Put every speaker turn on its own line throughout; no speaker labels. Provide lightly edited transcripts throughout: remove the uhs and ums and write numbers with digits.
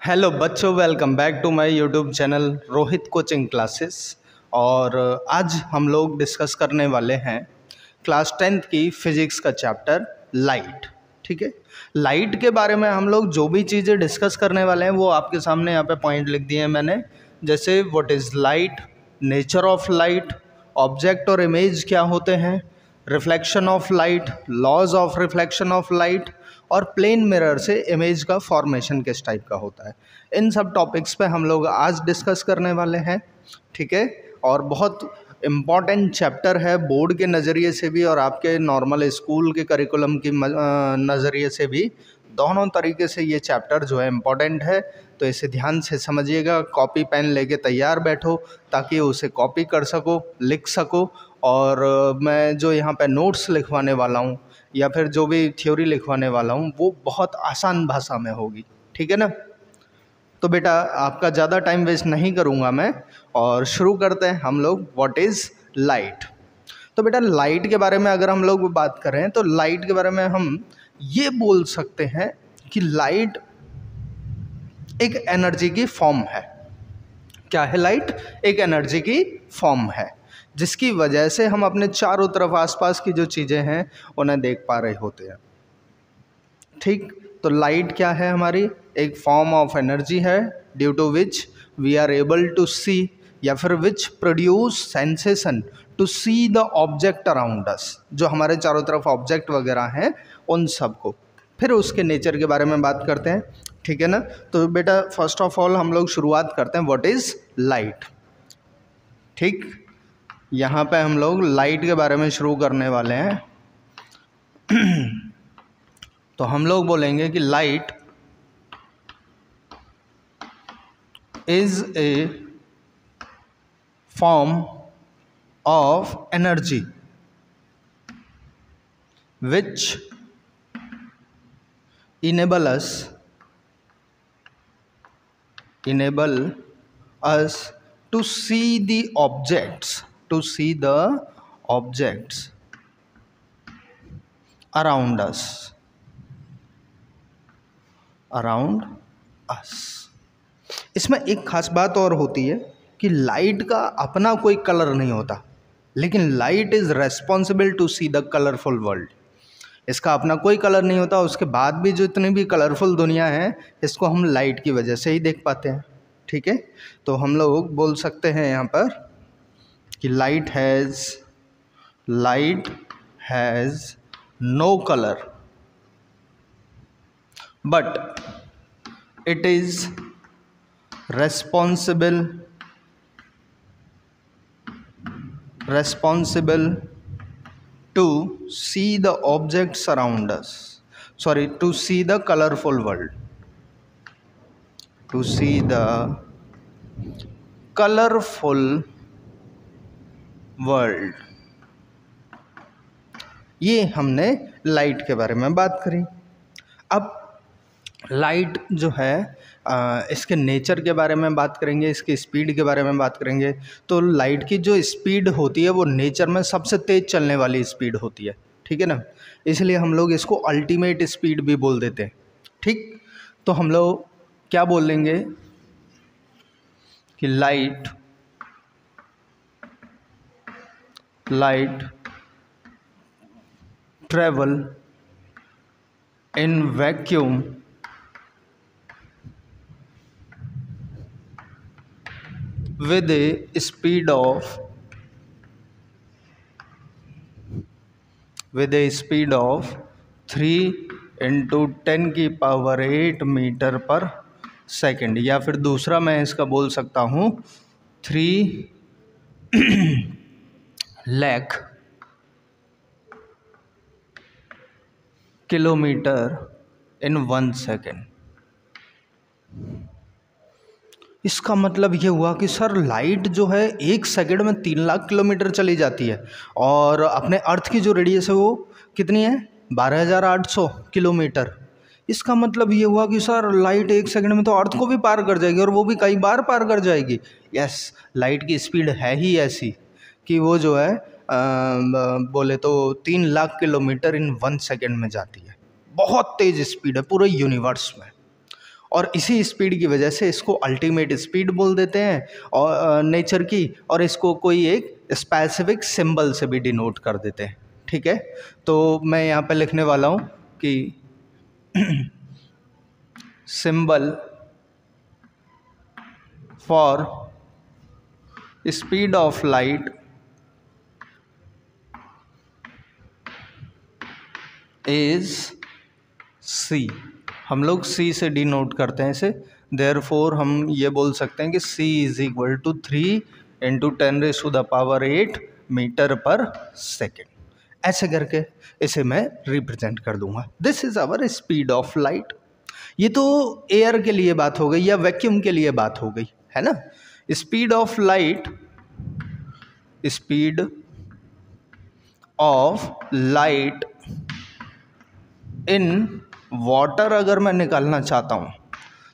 Hello बच्चों, welcome back to my YouTube channel Rohit coaching classes. और आज हम लोग डिस्कस करने वाले हैं क्लास 10th की फिजिक्स का चैप्टर लाइट। ठीक है, लाइट के बारे में हम लोग जो भी चीज़ें डिस्कस करने वाले हैं वो आपके सामने यहाँ पे पॉइंट लिख दिए हैं मैंने। जैसे what is light, nature of light, object और इमेज क्या होते हैं, reflection of light, laws of reflection of light, और प्लेन मिरर से इमेज का फॉर्मेशन किस टाइप का होता है। इन सब टॉपिक्स पे हम लोग आज डिस्कस करने वाले हैं। ठीक है, और बहुत इम्पॉर्टेंट चैप्टर है बोर्ड के नज़रिए से भी और आपके नॉर्मल स्कूल के करिकुलम की नज़रिए से भी। दोनों तरीके से ये चैप्टर जो है इम्पॉर्टेंट है, तो इसे ध्यान से समझिएगा। कॉपी पेन लेके तैयार बैठो ताकि उसे कॉपी कर सको, लिख सको। और मैं जो यहाँ पे नोट्स लिखवाने वाला हूँ या फिर जो भी थ्योरी लिखवाने वाला हूँ वो बहुत आसान भाषा में होगी। ठीक है ना। तो बेटा आपका ज़्यादा टाइम वेस्ट नहीं करूँगा मैं, और शुरू करते हैं हम लोग। What is light. तो बेटा लाइट के बारे में अगर हम लोग बात करें तो लाइट के बारे में हम ये बोल सकते हैं कि लाइट एक एनर्जी की फॉर्म है। क्या है लाइट? एक एनर्जी की फॉर्म है जिसकी वजह से हम अपने चारों तरफ आसपास की जो चीज़ें हैं उन्हें देख पा रहे होते हैं। ठीक, तो लाइट क्या है? हमारी एक फॉर्म ऑफ एनर्जी है due to which we are able to see, या फिर which produce sensation to see the object around us. जो हमारे चारों तरफ ऑब्जेक्ट वगैरह हैं उन सब को। फिर उसके नेचर के बारे में बात करते हैं। ठीक है ना। तो बेटा फर्स्ट ऑफ ऑल हम लोग शुरुआत करते हैं व्हाट इज़ लाइट। ठीक, यहाँ पे हम लोग लाइट के बारे में शुरू करने वाले हैं। तो हम लोग बोलेंगे कि light is a form of energy which enable us to see the objects around us इसमें एक खास बात और होती है कि लाइट का अपना कोई कलर नहीं होता, लेकिन light is responsible to see the colourful world. इसका अपना कोई कलर नहीं होता, उसके बाद भी जो इतनी भी कलरफुल दुनिया है इसको हम लाइट की वजह से ही देख पाते हैं। ठीक है, तो हम लोग बोल सकते हैं यहाँ पर कि light has no colour but it is responsible to see the objects around us, to see the colorful world, ये हमने लाइट के बारे में बात करी। अब लाइट जो है इसके नेचर के बारे में बात करेंगे, इसकी स्पीड के बारे में बात करेंगे। तो लाइट की जो स्पीड होती है वो नेचर में सबसे तेज़ चलने वाली स्पीड होती है। ठीक है ना, इसलिए हम लोग इसको अल्टीमेट स्पीड भी बोल देते हैं। ठीक, तो हम लोग क्या बोलेंगे कि light travel in vacuum with a speed of 3 × 10⁸ metre per second, या फिर दूसरा मैं इसका बोल सकता हूँ 3 लाख किलोमीटर इन 1 सेकेंड। इसका मतलब ये हुआ कि सर लाइट जो है 1 सेकंड में 3 लाख किलोमीटर चली जाती है, और अपने अर्थ की जो रेडियस है वो कितनी है? 12,800 किलोमीटर। इसका मतलब ये हुआ कि सर लाइट 1 सेकंड में तो अर्थ को भी पार कर जाएगी, और वो भी कई बार पार कर जाएगी। यस, लाइट की स्पीड है ही ऐसी कि वो जो है बोले तो 3 लाख किलोमीटर इन 1 सेकंड में जाती है। बहुत तेज़ स्पीड है पूरे यूनिवर्स में। और इसी स्पीड की वजह से इसको अल्टीमेट स्पीड बोल देते हैं और नेचर की, और इसको कोई एक स्पेसिफिक सिंबल से भी डिनोट कर देते हैं। ठीक है, तो मैं यहाँ पे लिखने वाला हूँ कि symbol for speed of light is c। हम लोग c से डिनोट करते हैं इसे, देयरफॉर हम ये बोल सकते हैं कि c is equal to 3 into 10⁸ metre per second. ऐसे करके इसे मैं रिप्रेजेंट कर दूंगा। This is our speed of light. ये तो एयर के लिए बात हो गई या वैक्यूम के लिए बात हो गई, है ना। Speed of light, speed of light in water अगर मैं निकालना चाहता हूँ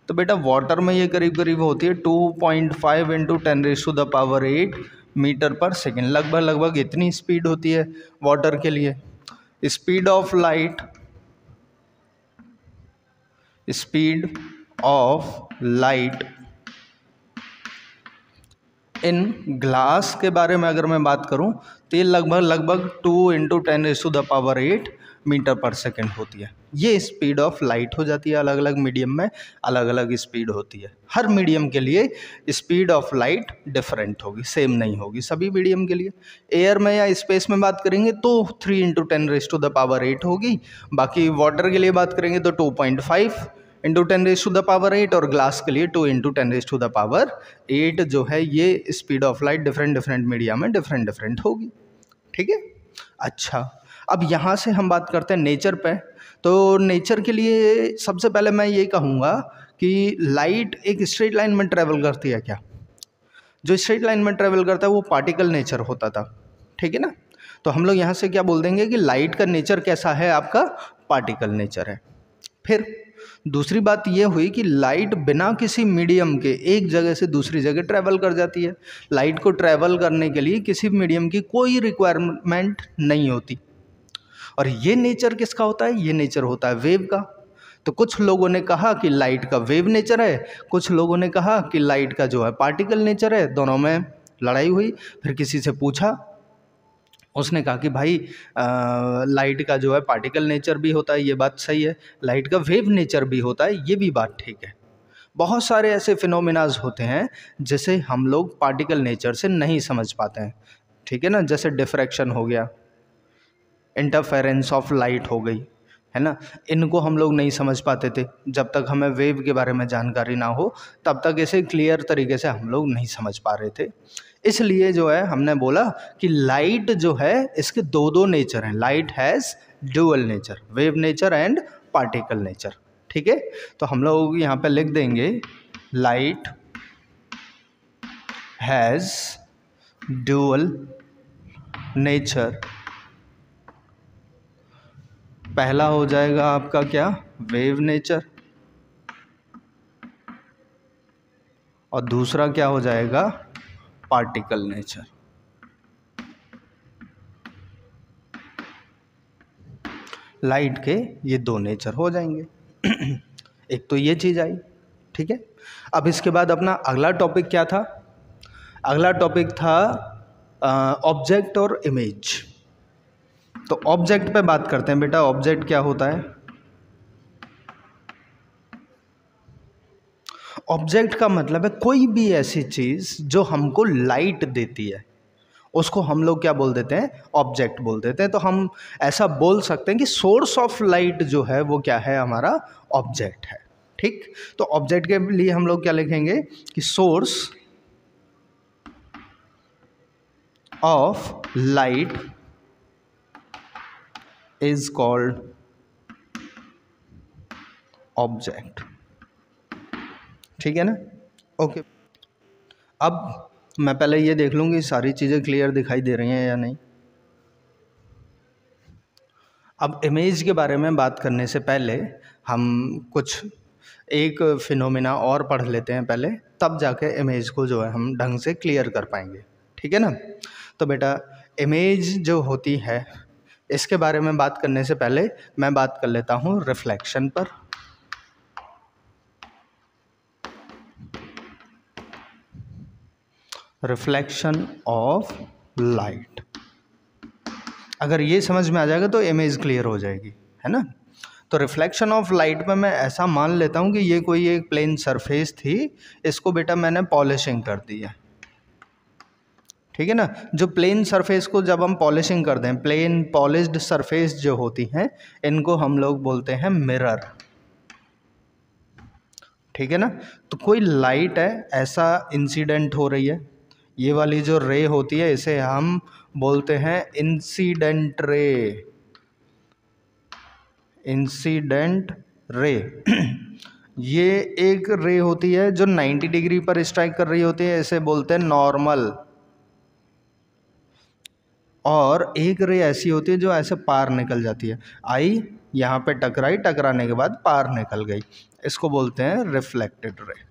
तो बेटा वाटर में ये करीब करीब होती है 2.5 इंटू 10⁸ मीटर पर सेकेंड। लगभग इतनी स्पीड होती है वाटर के लिए। Speed of light, speed of light in glass के बारे में अगर मैं बात करूं तो ये लगभग 2 इंटू 10⁸ मीटर पर सेकेंड होती है। ये स्पीड ऑफ लाइट हो जाती है। अलग अलग मीडियम में अलग अलग स्पीड होती है। हर मीडियम के लिए स्पीड ऑफ लाइट डिफरेंट होगी, सेम नहीं होगी सभी मीडियम के लिए। एयर में या स्पेस में बात करेंगे तो 3 इंटू 10⁸ होगी। बाकी वाटर के लिए बात करेंगे तो 2.5 इंटू 10⁸, और ग्लास के लिए 2 इंटू 10⁸ जो है ये speed of light different media में डिफरेंट होगी। ठीक है, अच्छा अब यहाँ से हम बात करते हैं नेचर पे। तो नेचर के लिए सबसे पहले मैं ये कहूँगा कि लाइट एक स्ट्रेट लाइन में ट्रेवल करती है क्या? जो स्ट्रेट लाइन में ट्रेवल करता है वो पार्टिकल नेचर होता था। ठीक है ना, तो हम लोग यहाँ से क्या बोल देंगे कि लाइट का नेचर कैसा है? आपका पार्टिकल नेचर है। फिर दूसरी बात ये हुई कि लाइट बिना किसी मीडियम के एक जगह से दूसरी जगह ट्रैवल कर जाती है। लाइट को ट्रैवल करने के लिए किसी मीडियम की कोई रिक्वायरमेंट नहीं होती। और ये नेचर किसका होता है? ये नेचर होता है वेव का। तो कुछ लोगों ने कहा कि लाइट का वेव नेचर है, कुछ लोगों ने कहा कि लाइट का जो है पार्टिकल नेचर है। दोनों में लड़ाई हुई। फिर किसी से पूछा, उसने कहा कि भाई लाइट का जो है पार्टिकल नेचर भी होता है, ये बात सही है। लाइट का वेव नेचर भी होता है, ये भी बात ठीक है। बहुत सारे ऐसे फिनोमिनाज होते हैं जिसे हम लोग पार्टिकल नेचर से नहीं समझ पाते हैं। ठीक है ना, जैसे डिफ्रैक्शन हो गया, इंटरफेरेंस ऑफ लाइट हो गई, है ना। इनको हम लोग नहीं समझ पाते थे जब तक हमें वेव के बारे में जानकारी ना हो, तब तक इसे क्लियर तरीके से हम लोग नहीं समझ पा रहे थे। इसलिए जो है हमने बोला कि लाइट जो है इसके दो नेचर हैं। Light has dual nature, wave nature and particle nature. ठीक है, तो हम लोग यहाँ पे लिख देंगे लाइट हैज़ ड्यूअल नेचर। पहला हो जाएगा आपका क्या? Wave nature. और दूसरा क्या हो जाएगा? Particle nature. लाइट के ये दो नेचर हो जाएंगे। एक तो ये चीज़ आई। ठीक है, अब इसके बाद अपना अगला टॉपिक क्या था? अगला टॉपिक था ऑब्जेक्ट और इमेज। तो ऑब्जेक्ट पे बात करते हैं बेटा। ऑब्जेक्ट क्या होता है? ऑब्जेक्ट का मतलब है कोई भी ऐसी चीज़ जो हमको लाइट देती है, उसको हम लोग क्या बोल देते हैं? ऑब्जेक्ट बोल देते हैं। तो हम ऐसा बोल सकते हैं कि सोर्स ऑफ लाइट जो है वो क्या है? हमारा ऑब्जेक्ट है। ठीक, तो ऑब्जेक्ट के लिए हम लोग क्या लिखेंगे कि source of light is called object. ठीक है ना, ओके। अब मैं पहले ये देख लूँ कि सारी चीज़ें क्लियर दिखाई दे रही हैं या नहीं। अब इमेज के बारे में बात करने से पहले हम कुछ एक फिनोमिना और पढ़ लेते हैं पहले, तब जाके इमेज को जो है हम ढंग से क्लियर कर पाएंगे। ठीक है ना, तो बेटा इमेज जो होती है इसके बारे में बात करने से पहले मैं बात कर लेता हूँ रिफ्लेक्शन पर। Reflection of light. अगर ये समझ में आ जाएगा तो इमेज क्लियर हो जाएगी, है ना। तो रिफ्लेक्शन ऑफ लाइट में मैं ऐसा मान लेता हूँ कि ये कोई एक प्लेन सरफेस थी, इसको बेटा मैंने पॉलिशिंग कर दी है, ठीक है ना। जो प्लेन सरफेस को जब हम पॉलिशिंग कर दें, प्लेन पॉलिश्ड सरफेस जो होती हैं, इनको हम लोग बोलते हैं मिरर, ठीक है ना। तो कोई लाइट है, ऐसा इंसिडेंट हो रही है, ये वाली जो रे होती है इसे हम बोलते हैं इंसिडेंट रे, इंसिडेंट रे। ये एक रे होती है जो 90 डिग्री पर स्ट्राइक कर रही होती है, इसे बोलते हैं नॉर्मल। और एक रे ऐसी होती है जो ऐसे पार निकल जाती है, आई यहाँ पे टकराई, टकराने के बाद पार निकल गई, इसको बोलते हैं रिफ्लेक्टेड रे।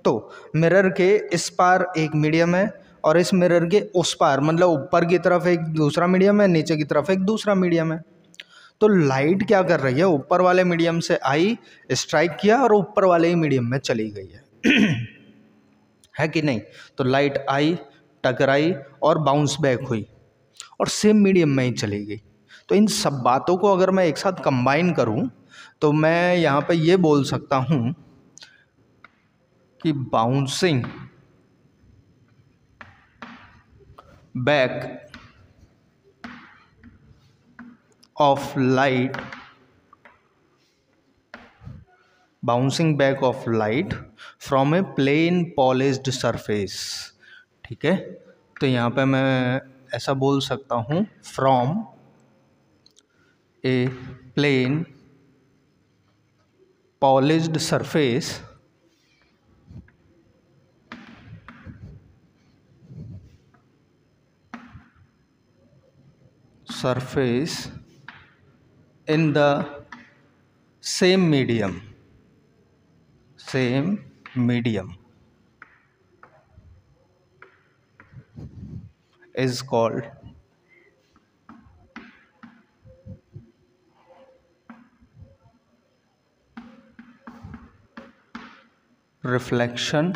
तो मिरर के इस पार एक मीडियम है और इस मिरर के उस पार, मतलब ऊपर की तरफ एक दूसरा मीडियम है, नीचे की तरफ एक दूसरा मीडियम है। तो लाइट क्या कर रही है, ऊपर वाले मीडियम से आई, स्ट्राइक किया और ऊपर वाले ही मीडियम में चली गई है कि नहीं। तो लाइट आई, टकराई और बाउंस बैक हुई और सेम मीडियम में ही चली गई। तो इन सब बातों को अगर मैं एक साथ कंबाइन करूं तो मैं यहाँ पे ये बोल सकता हूं कि bouncing back of light, bouncing back of light from a plane polished surface, ठीक है। तो यहाँ पे मैं ऐसा बोल सकता हूँ, from a plane polished surface in the same medium is called reflection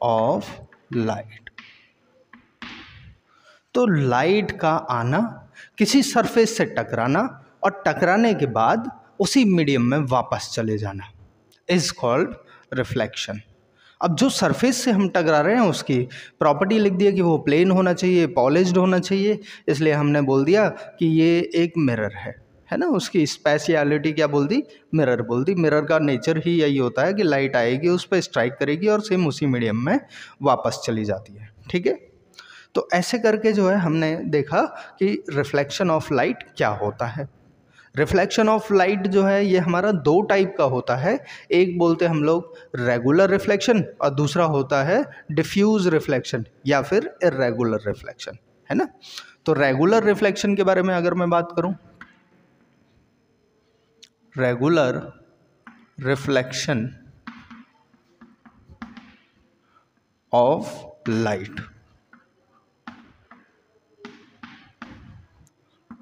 of light. तो लाइट का आना, किसी सरफेस से टकराना और टकराने के बाद उसी मीडियम में वापस चले जाना इज कॉल्ड रिफ्लेक्शन। अब जो सरफेस से हम टकरा रहे हैं उसकी प्रॉपर्टी लिख दिया कि वो प्लेन होना चाहिए, पॉलिश्ड होना चाहिए, इसलिए हमने बोल दिया कि ये एक मिरर है ना। उसकी स्पेशलिटी क्या बोल दी, मिरर बोल दी। मिरर का नेचर ही यही होता है कि लाइट आएगी, उस पर स्ट्राइक करेगी और सेम उसी मीडियम में वापस चली जाती है, ठीक है। तो ऐसे करके जो है हमने देखा कि रिफ्लेक्शन ऑफ लाइट क्या होता है। रिफ्लेक्शन ऑफ लाइट जो है ये हमारा दो टाइप का होता है, एक बोलते हैं हम लोग रेगुलर रिफ्लेक्शन और दूसरा होता है डिफ्यूज रिफ्लेक्शन या फिर इर्रेगुलर रिफ्लेक्शन, है ना। तो रेगुलर रिफ्लेक्शन के बारे में अगर मैं बात करूं, रेगुलर रिफ्लेक्शन ऑफ लाइट,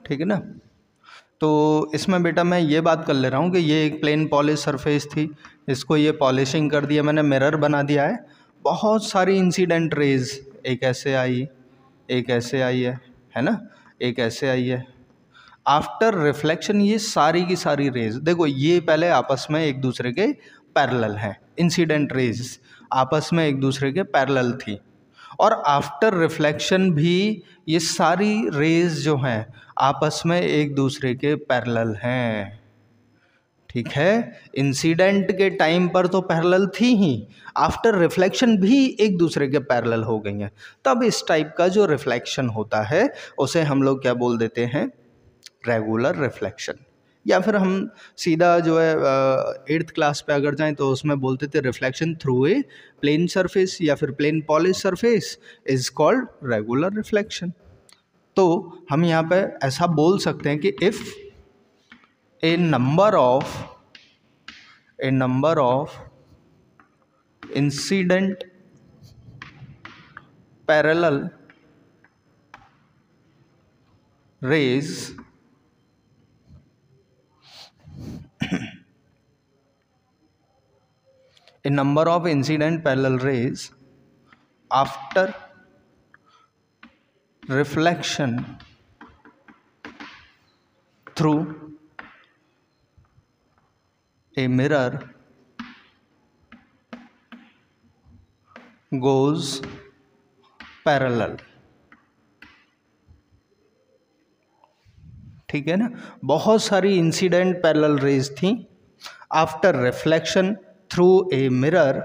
ठीक है ना। तो इसमें बेटा मैं ये बात कर ले रहा हूँ कि ये एक प्लेन पॉलिश सरफेस थी, इसको ये पॉलिशिंग कर दिया मैंने, मिरर बना दिया है। बहुत सारी इंसिडेंट रेज, एक ऐसे आई, एक ऐसे आई है ना, एक ऐसे आई है। आफ्टर रिफ्लेक्शन ये सारी की सारी रेज देखो, ये पहले आपस में एक दूसरे के पैरेलल हैं, इंसिडेंट रेज आपस में एक दूसरे के पैरेलल थी। और आफ्टर रिफ्लेक्शन भी ये सारी रेज जो हैं आपस में एक दूसरे के पैरेलल हैं, ठीक है। इंसिडेंट के टाइम पर तो पैरेलल थी ही, आफ्टर रिफ्लेक्शन भी एक दूसरे के पैरेलल हो गई हैं। तब इस टाइप का जो रिफ्लेक्शन होता है उसे हम लोग क्या बोल देते हैं, रेगुलर रिफ्लेक्शन। या फिर हम सीधा जो है 8th क्लास पे अगर जाएं तो उसमें बोलते थे reflection through a plane surface या फिर plane polish surface is called regular reflection. तो हम यहाँ पे ऐसा बोल सकते हैं कि if a number of incident parallel rays a number of incident parallel rays after reflection through a mirror goes parallel। ठीक है ना, बहुत सारी इंसिडेंट पैरेलल रेज थी। After reflection through a mirror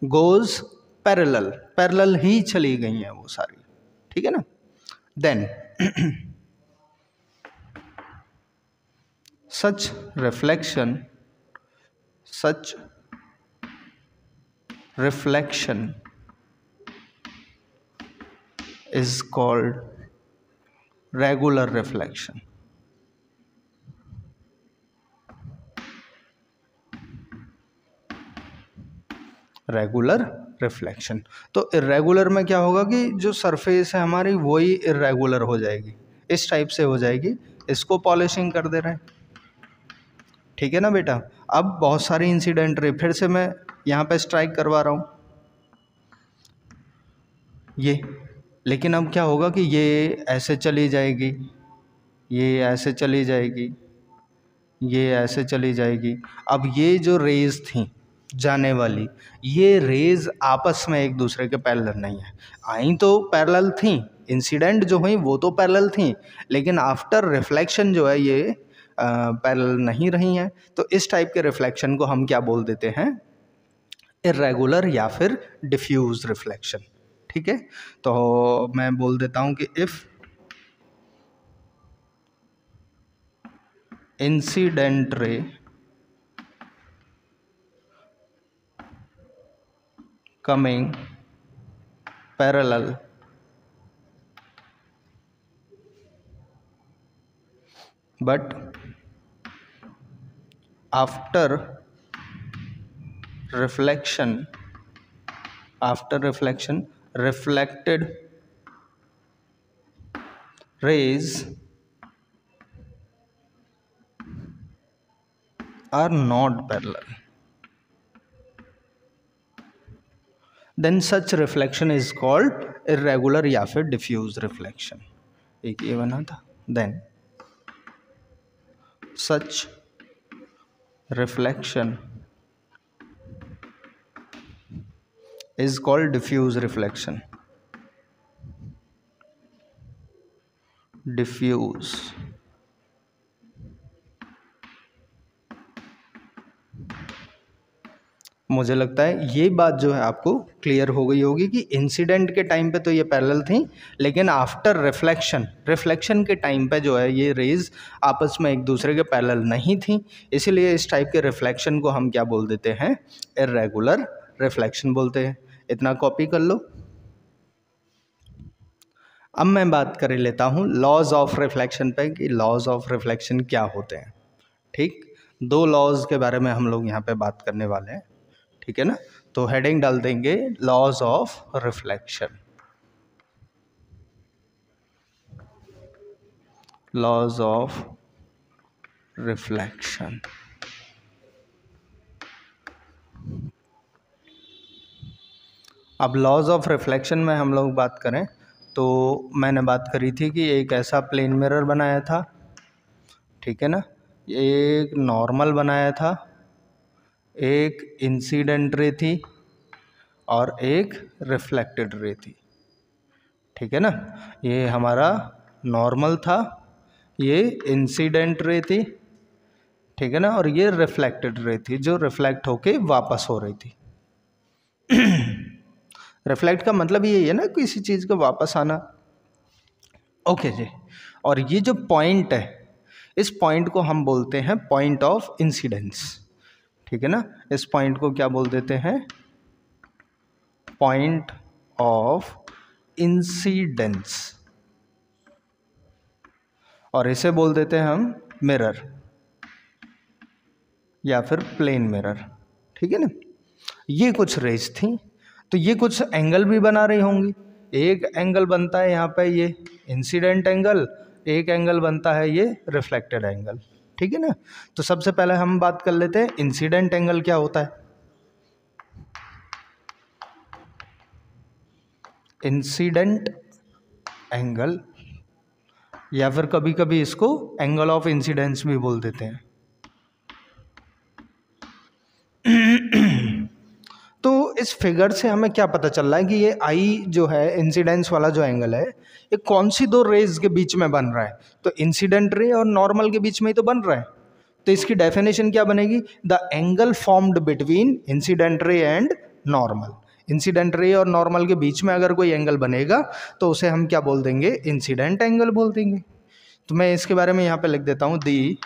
goes parallel, parallel ही चली गई हैं वो सारी। ठीक है ना। Then such reflection is called regular reflection। Regular reflection. तो इरेगुलर में क्या होगा कि जो सरफेस है हमारी वही इरेगुलर हो जाएगी, इस टाइप से हो जाएगी। इसको पॉलिशिंग कर दे रहे हैं। ठीक है ना बेटा। अब बहुत सारी इंसिडेंट रे फिर से मैं यहाँ पे स्ट्राइक करवा रहा हूँ ये, लेकिन अब क्या होगा कि ये ऐसे चली जाएगी, ये ऐसे चली जाएगी, ये ऐसे चली जाएगी। अब ये जो रेज थी जाने वाली, ये रेज आपस में एक दूसरे के पैरेलल नहीं है। आई तो पैरेलल थी, इंसिडेंट जो हुई वो तो पैरेलल थी, लेकिन आफ्टर रिफ्लेक्शन जो है ये पैरेलल नहीं रही हैं। तो इस टाइप के रिफ्लेक्शन को हम क्या बोल देते हैं, इरेगुलर या फिर डिफ्यूज रिफ्लेक्शन। ठीक है। तो मैं बोल देता हूं कि if incident ray coming parallel but after reflection reflected rays are not parallel, then such reflection is called irregular या फिर diffuse reflection। एक ये बना था। then such reflection is called diffuse reflection। diffuse मुझे लगता है ये बात जो है आपको क्लियर हो गई होगी कि इंसिडेंट के टाइम पे तो ये पैरेलल थी, लेकिन आफ्टर रिफ्लेक्शन के टाइम पे जो है ये रेज आपस में एक दूसरे के पैरेलल नहीं थी। इसीलिए इस टाइप के रिफ्लेक्शन को हम क्या बोल देते हैं, इरेगुलर रिफ्लेक्शन बोलते हैं। इतना कॉपी कर लो। अब मैं बात कर लेता हूँ लॉज ऑफ रिफ्लेक्शन पे कि लॉज ऑफ रिफ्लेक्शन क्या होते हैं। ठीक, 2 लॉज के बारे में हम लोग यहाँ पे बात करने वाले हैं। ठीक है ना। तो हेडिंग डाल देंगे laws of reflection. Laws of reflection. अब लॉज ऑफ रिफ्लेक्शन में हम लोग बात करें तो मैंने बात करी थी कि एक ऐसा प्लेन मिरर बनाया था। ठीक है ना। एक नॉर्मल बनाया था, एक इंसिडेंट रे थी और एक रिफ्लेक्टेड रे थी। ठीक है ना। ये हमारा नॉर्मल था, ये इंसिडेंट रे थी। ठीक है ना। और ये रिफ्लेक्टेड रे थी जो रिफ्लेक्ट होके वापस हो रही थी। रिफ्लेक्ट का मतलब ये है ना किसी चीज़ का वापस आना। ओके जी। और ये जो पॉइंट है, इस पॉइंट को हम बोलते हैं पॉइंट ऑफ इंसिडेंस। ठीक है ना। इस पॉइंट को क्या बोल देते हैं, पॉइंट ऑफ इंसिडेंस। और इसे बोल देते हैं हम मिरर या फिर प्लेन मिरर। ठीक है ना। ये कुछ रेज थी, तो ये कुछ एंगल भी बना रही होंगी। एक एंगल बनता है यहाँ पे ये इंसिडेंट एंगल, एक एंगल बनता है ये रिफ्लेक्टेड एंगल। ठीक है ना। तो सबसे पहले हम बात कर लेते हैं इंसिडेंट एंगल क्या होता है। इंसिडेंट एंगल, या फिर कभी कभी इसको एंगल ऑफ इंसिडेंस भी बोल देते हैं। तो इस फिगर से हमें क्या पता चल रहा है कि ये आई जो है इंसिडेंस वाला जो एंगल है, ये कौन सी दो रेज के बीच में बन रहा है? तो इंसिडेंट रे और नॉर्मल के बीच में ही तो बन रहा है। तो इसकी डेफिनेशन क्या बनेगी? The angle formed between incident ray and normal. Incident ray और नॉर्मल के बीच में अगर कोई एंगल बनेगा तो उसे हम क्या बोल देंगे? इंसिडेंट एंगल बोल देंगे। तो मैं इसके बारे में यहाँ पे लिख देता हूँ, दी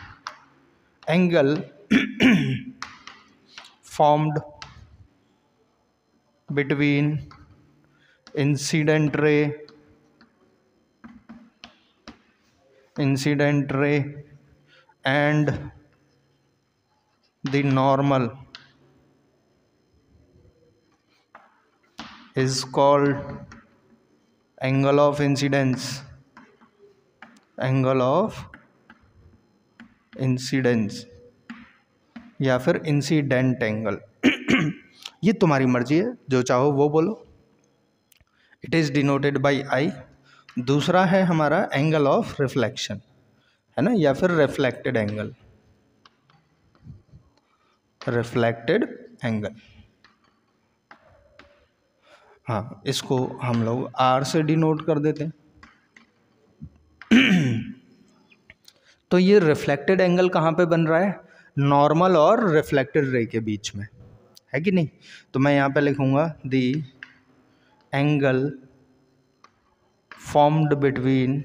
angle formed between incident ray and the normal is called angle of incidence, angle of incidence या फिर इंसिडेंट एंगल। ये तुम्हारी मर्जी है, जो चाहो वो बोलो। इट इज डिनोटेड बाय आई। दूसरा है हमारा एंगल ऑफ रिफ्लेक्शन, है ना, या फिर रिफ्लेक्टेड एंगल, रिफ्लेक्टेड एंगल। हाँ, इसको हम लोग आर से डिनोट कर देते हैं। तो ये रिफ्लेक्टेड एंगल कहाँ पे बन रहा है? नॉर्मल और रिफ्लेक्टेड रे के बीच में, है कि नहीं? तो मैं यहाँ पे लिखूंगा दी angle formed between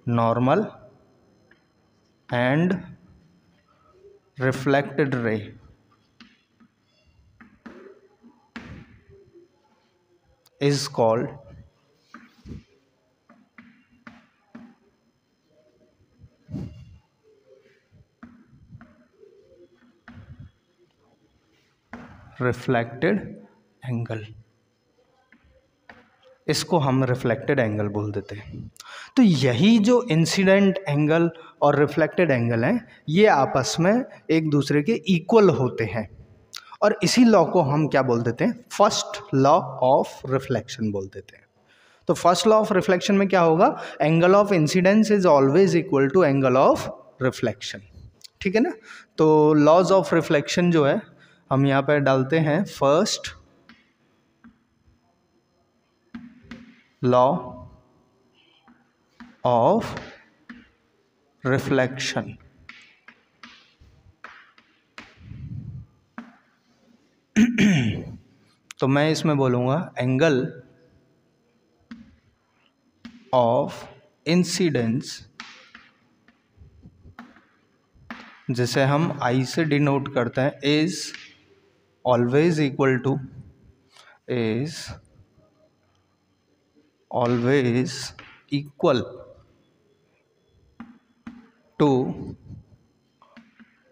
normal and reflected ray is called reflected angle. इसको हम रिफ्लेक्टेड एंगल बोल देते हैं। तो यही जो इंसिडेंट एंगल और रिफ्लेक्टेड एंगल हैं, ये आपस में एक दूसरे के इक्वल होते हैं, और इसी लॉ को हम क्या बोल देते हैं? फर्स्ट लॉ ऑफ रिफ्लेक्शन बोल देते हैं। तो फर्स्ट लॉ ऑफ रिफ्लेक्शन में क्या होगा? Angle of incidence is always equal to angle of reflection, ठीक है ना? तो लॉज ऑफ रिफ्लेक्शन जो है हम यहाँ पे डालते हैं, फर्स्ट लॉ ऑफ रिफ्लेक्शन। तो मैं इसमें बोलूंगा एंगल ऑफ इंसिडेंस, जिसे हम आई से डिनोट करते हैं, is always equal to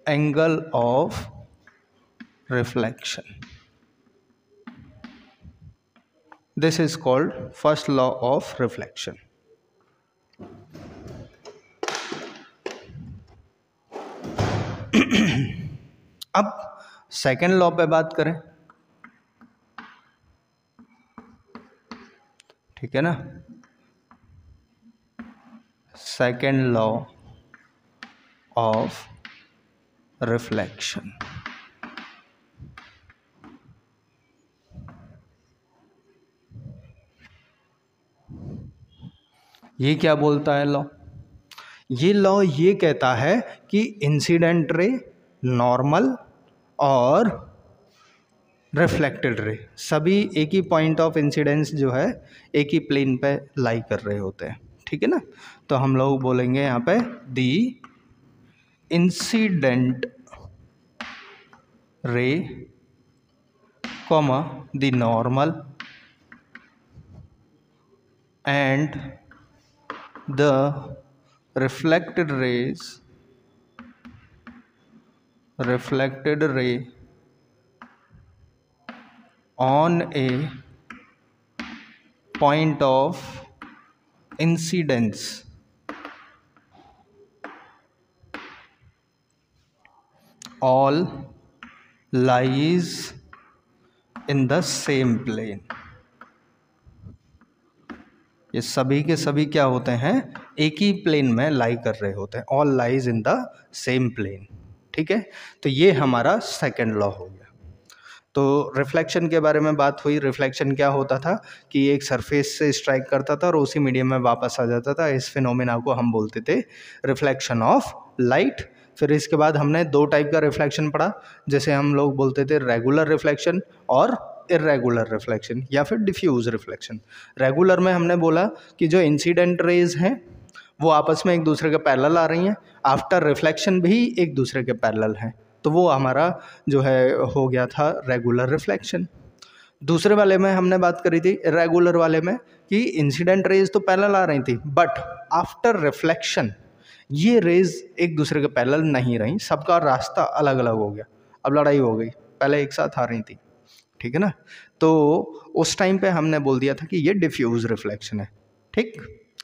angle of reflection. This is called first law of reflection. अब सेकेंड लॉ पे बात करें, ठीक है ना? Second law of reflection. ये क्या बोलता है लॉ? ये लॉ ये कहता है कि इंसिडेंट रे, नॉर्मल और रिफ्लेक्टेड रे सभी एक ही पॉइंट ऑफ इंसिडेंस जो है एक ही प्लेन पे लाई कर रहे होते हैं, ठीक है ना? तो हम लोग बोलेंगे यहाँ पे the incident ray comma the normal and the reflected ray on a point of incidence all lies in the same plane. ये सभी के सभी क्या होते हैं, एक ही प्लेन में लाई कर रहे होते हैं, all lies in the same plane. ठीक है, तो ये हमारा सेकंड लॉ हो गया। तो रिफ्लेक्शन के बारे में बात हुई। रिफ्लेक्शन क्या होता था कि एक सरफेस से स्ट्राइक करता था और उसी मीडियम में वापस आ जाता था। इस फिनोमेना को हम बोलते थे रिफ्लेक्शन ऑफ लाइट। फिर इसके बाद हमने दो टाइप का रिफ्लेक्शन पढ़ा, जैसे हम लोग बोलते थे रेगुलर रिफ्लेक्शन और इरेगुलर रिफ्लेक्शन या फिर डिफ्यूज रिफ्लेक्शन। रेगुलर में हमने बोला कि जो इंसिडेंट रेज हैं वो आपस में एक दूसरे के पैरेलल आ रही हैं, आफ्टर रिफ्लेक्शन भी एक दूसरे के पैरेलल हैं, तो वो हमारा जो है हो गया था रेगुलर रिफ्लेक्शन। दूसरे वाले में हमने बात करी थी इरेगुलर वाले में कि इंसिडेंट रेज तो पैरेलल आ रही थी, बट आफ्टर रिफ्लेक्शन ये रेज एक दूसरे के पैरेलल नहीं रही, सबका रास्ता अलग अलग हो गया, अब लड़ाई हो गई, पहले एक साथ आ रही थी। ठीक है ना, तो उस टाइम पे हमने बोल दिया था कि ये डिफ्यूज रिफ्लेक्शन है। ठीक,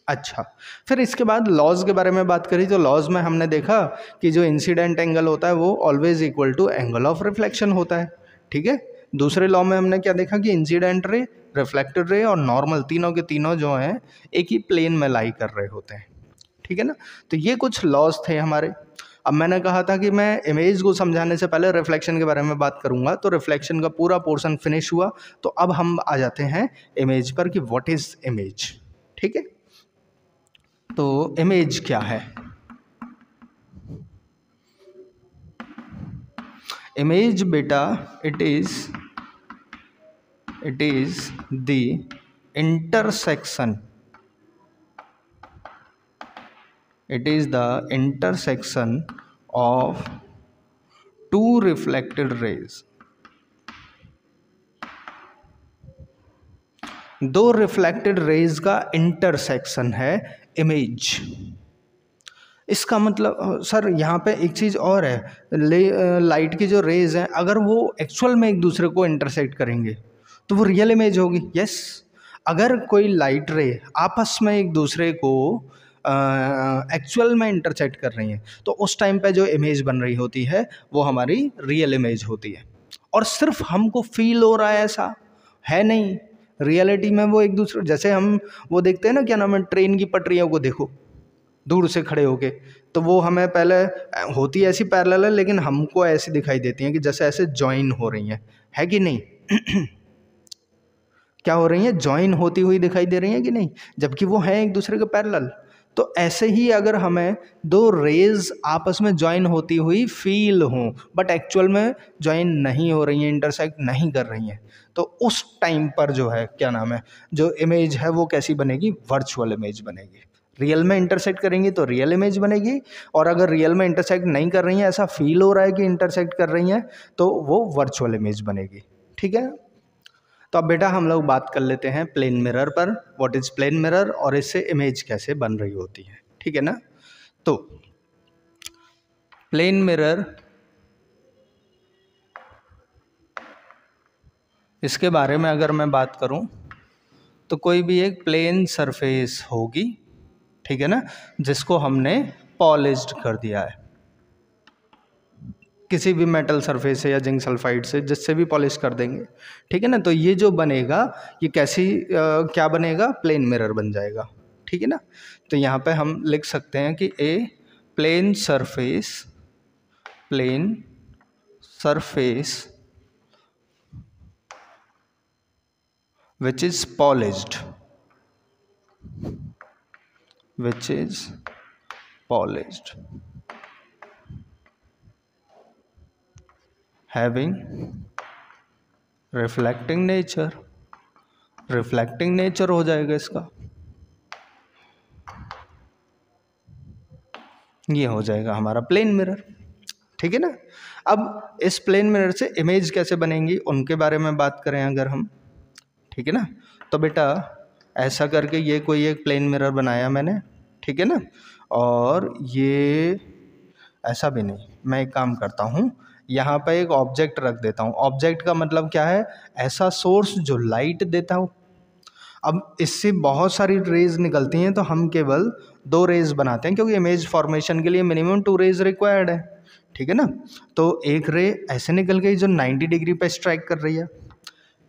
अच्छा, फिर इसके बाद लॉज के बारे में बात करी। तो लॉज में हमने देखा कि जो इंसिडेंट एंगल होता है वो always equal to angle of reflection होता है। ठीक है, दूसरे लॉ में हमने क्या देखा कि इंसिडेंट रे, रिफ्लेक्टेड रे और नॉर्मल तीनों के तीनों जो हैं एक ही प्लेन में लाई कर रहे होते हैं। ठीक है ना, तो ये कुछ लॉज थे हमारे। अब मैंने कहा था कि मैं इमेज को समझाने से पहले रिफ्लेक्शन के बारे में बात करूंगा, तो रिफ्लेक्शन का पूरा पोर्शन फिनिश हुआ। तो अब हम आ जाते हैं इमेज पर कि व्हाट इज इमेज। ठीक है, तो इमेज क्या है? इमेज बेटा it is the intersection, it is the intersection of two reflected rays। दो रिफ्लेक्टेड रेज का इंटरसेक्शन है इमेज। इसका मतलब सर यहाँ पे एक चीज़ और है, लाइट की जो रेज हैं अगर वो एक्चुअल में एक दूसरे को इंटरसेक्ट करेंगे तो वो रियल इमेज होगी। यस, अगर कोई लाइट रे आपस में एक दूसरे को एक्चुअल में इंटरसेक्ट कर रही हैं तो उस टाइम पे जो इमेज बन रही होती है वो हमारी रियल इमेज होती है। और सिर्फ हमको फील हो रहा है ऐसा है नहीं, रियलिटी में वो एक दूसरे, जैसे हम वो देखते हैं ना, क्या नाम है, ट्रेन की पटरियों को देखो दूर से खड़े होके, तो वो हमें पहले होती ऐसी पैरेलल है लेकिन हमको ऐसी दिखाई देती हैं कि जैसे ऐसे जॉइन हो रही हैं, है कि नहीं? क्या हो रही हैं, जॉइन होती हुई दिखाई दे रही हैं कि नहीं, जबकि वो हैं एक दूसरे के पैरेलल। तो ऐसे ही अगर हमें दो रेज आपस में ज्वाइन होती हुई फील हों बट एक्चुअल में ज्वाइन नहीं हो रही हैं, इंटरसेक्ट नहीं कर रही हैं, तो उस टाइम पर जो है क्या नाम है, जो इमेज है वो कैसी बनेगी, वर्चुअल इमेज बनेगी। रियल में इंटरसेक्ट करेंगी तो रियल इमेज बनेगी, और अगर रियल में इंटरसेक्ट नहीं कर रही हैं, ऐसा फील हो रहा है कि इंटरसेक्ट कर रही हैं, तो वो वर्चुअल इमेज बनेगी। ठीक है, तो अब बेटा हम लोग बात कर लेते हैं प्लेन मिरर पर, व्हाट इज प्लेन मिरर और इससे इमेज कैसे बन रही होती है। ठीक है ना, तो प्लेन मिरर, इसके बारे में अगर मैं बात करूं तो कोई भी एक प्लेन सरफेस होगी, ठीक है ना, जिसको हमने पॉलिश्ड कर दिया है, किसी भी मेटल सरफेस से या जिंक सल्फाइड से, जिससे भी पॉलिश कर देंगे। ठीक है ना, तो ये जो बनेगा ये कैसी क्या बनेगा, प्लेन मिरर बन जाएगा। ठीक है ना, तो यहाँ पे हम लिख सकते हैं कि a plane surface which is polished having reflecting nature हो जाएगा इसका, ये हो जाएगा हमारा प्लेन मिरर। ठीक है ना, अब इस प्लेन मिरर से इमेज कैसे बनेंगी उनके बारे में बात करें अगर हम, ठीक है ना, तो बेटा ऐसा करके ये कोई एक प्लेन मिरर बनाया मैंने, ठीक है ना, और ये ऐसा भी नहीं, मैं एक काम करता हूँ, यहाँ पे एक ऑब्जेक्ट रख देता हूँ। ऑब्जेक्ट का मतलब क्या है, ऐसा सोर्स जो लाइट देता हो। अब इससे बहुत सारी रेज निकलती हैं तो हम केवल 2 रेज बनाते हैं, क्योंकि इमेज फॉर्मेशन के लिए मिनिमम 2 रेज रिक्वायर्ड है। ठीक है ना। तो एक रे ऐसे निकल गई जो 90 डिग्री पे स्ट्राइक कर रही है,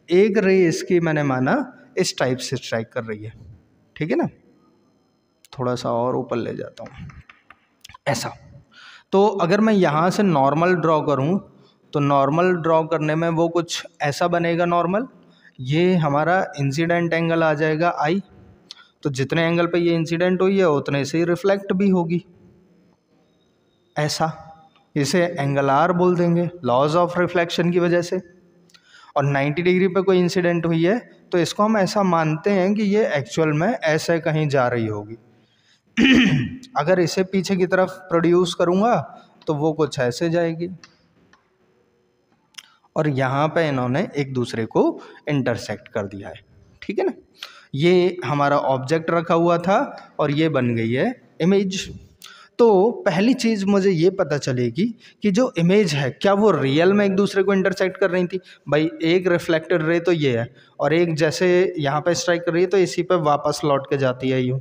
एक रे इसकी मैंने माना इस टाइप से स्ट्राइक कर रही है, ठीक है ना। थोड़ा सा और ऊपर ले जाता हूँ, ऐसा। तो अगर मैं यहाँ से नॉर्मल ड्रॉ करूँ तो नॉर्मल ड्रॉ करने में वो कुछ ऐसा बनेगा नॉर्मल, ये हमारा इंसिडेंट एंगल आ जाएगा आई, तो जितने एंगल पे ये इंसिडेंट हुई है उतने से ही रिफ्लेक्ट भी होगी, ऐसा। इसे एंगल आर बोल देंगे लॉज ऑफ रिफ्लेक्शन की वजह से। और 90 डिग्री पे कोई इंसिडेंट हुई है तो इसको हम ऐसा मानते हैं कि ये एक्चुअल में ऐसे कहीं जा रही होगी। अगर इसे पीछे की तरफ प्रोड्यूस करूँगा तो वो कुछ ऐसे जाएगी, और यहाँ पे इन्होंने एक दूसरे को इंटरसेक्ट कर दिया है, ठीक है ना। ये हमारा ऑब्जेक्ट रखा हुआ था और ये बन गई है इमेज। तो पहली चीज़ मुझे ये पता चलेगी कि जो इमेज है क्या वो रियल में एक दूसरे को इंटरसेक्ट कर रही थी। भाई एक रिफ्लेक्टेड रे तो ये है, और एक जैसे यहाँ पे स्ट्राइक कर रही है तो इसी पे वापस लौट के जाती है यूँ।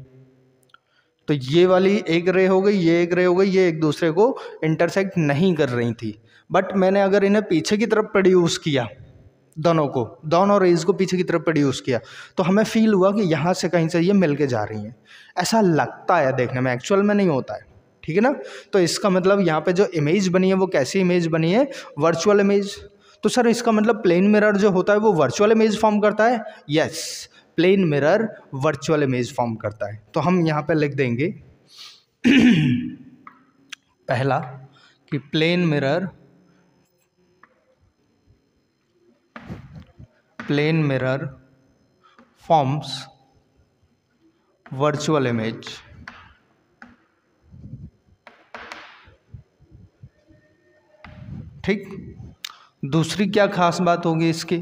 तो ये वाली एक रे हो गई, ये एक रे हो गई, ये एक दूसरे को इंटरसेक्ट नहीं कर रही थी। बट मैंने अगर इन्हें पीछे की तरफ प्रोड्यूस किया, दोनों रेज को पीछे की तरफ प्रोड्यूस किया, तो हमें फील हुआ कि यहाँ से कहीं से ये मिल के जा रही हैं, ऐसा लगता है देखने में, एक्चुअल में नहीं होता है, ठीक है ना। तो इसका मतलब यहाँ पे जो इमेज बनी है वो कैसी इमेज बनी है, वर्चुअल इमेज। तो सर इसका मतलब प्लेन मिरर जो होता है वो वर्चुअल इमेज फॉर्म करता है? Yes, plane mirror virtual image form करता है। तो हम यहाँ पे लिख देंगे पहला कि plane mirror forms virtual image. ठीक। दूसरी क्या खास बात होगी इसकी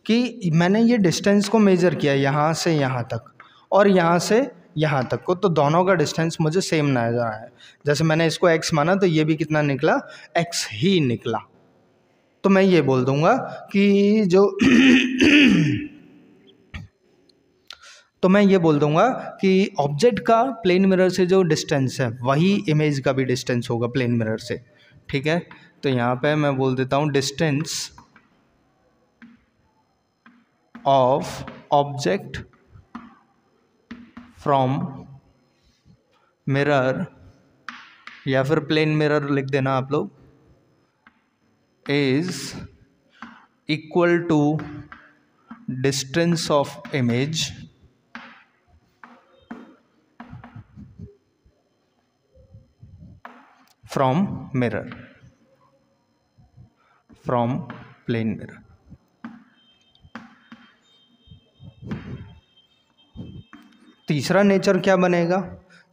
कि मैंने ये डिस्टेंस को मेज़र किया यहाँ से यहाँ तक और यहाँ से यहाँ तक को, तो दोनों का डिस्टेंस मुझे सेम नजर आया है। जैसे मैंने इसको x माना तो ये भी कितना निकला, x ही निकला। तो मैं ये बोल दूंगा कि जो तो मैं ये बोल दूंगा कि ऑब्जेक्ट का प्लेन मिरर से जो डिस्टेंस है वही इमेज का भी डिस्टेंस होगा प्लेन मिरर से, ठीक है। तो यहाँ पे मैं बोल देता हूँ distance of object from mirror, या फिर प्लेन मिरर लिख देना आप लोग, is equal to distance of image from mirror, from plane mirror. तीसरा नेचर क्या बनेगा,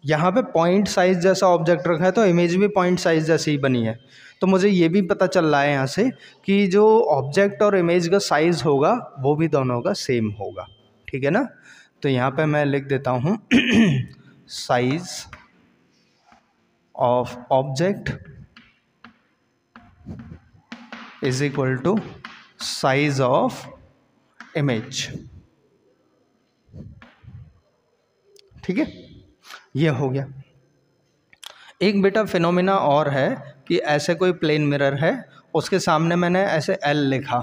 यहाँ पे पॉइंट साइज जैसा ऑब्जेक्ट रखा है तो इमेज भी पॉइंट साइज जैसी ही बनी है। तो मुझे ये भी पता चल रहा है यहाँ से कि जो ऑब्जेक्ट और इमेज का साइज होगा वो भी दोनों का सेम होगा, ठीक है ना। तो यहाँ पे मैं लिख देता हूँ size of object is equal to size of image, ठीक है। ये हो गया। एक बेटा फिनोमिना और है कि ऐसे कोई प्लेन मिरर है, उसके सामने मैंने ऐसे L लिखा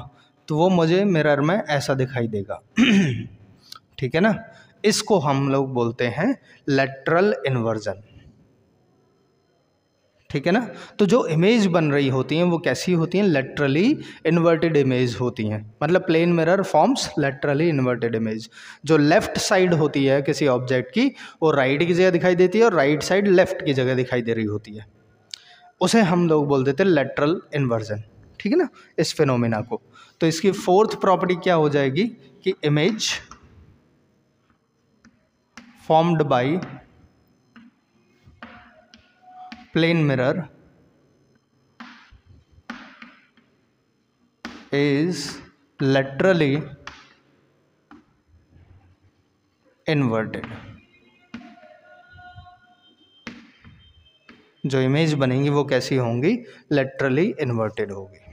तो वो मुझे मिरर में ऐसा दिखाई देगा ठीक है ना। इसको हम लोग बोलते हैं लेटरल इन्वर्जन, ठीक है ना। तो जो इमेज बन रही होती हैं वो कैसी होती हैं, लेटरली इन्वर्टेड इमेज होती हैं। मतलब plane mirror forms laterally inverted image. जो लेफ्ट साइड होती है किसी ऑब्जेक्ट की वो राइट की जगह दिखाई देती है और राइट साइड लेफ्ट की जगह दिखाई दे रही होती है, उसे हम लोग बोल देते हैं लेटरल इन्वर्जन, ठीक है ना, इस फिनोमिना को। तो इसकी फोर्थ प्रॉपर्टी क्या हो जाएगी कि image formed by plane mirror is laterally inverted। जो इमेज बनेंगी वो कैसी होंगी, लेटरली इन्वर्टेड होगी।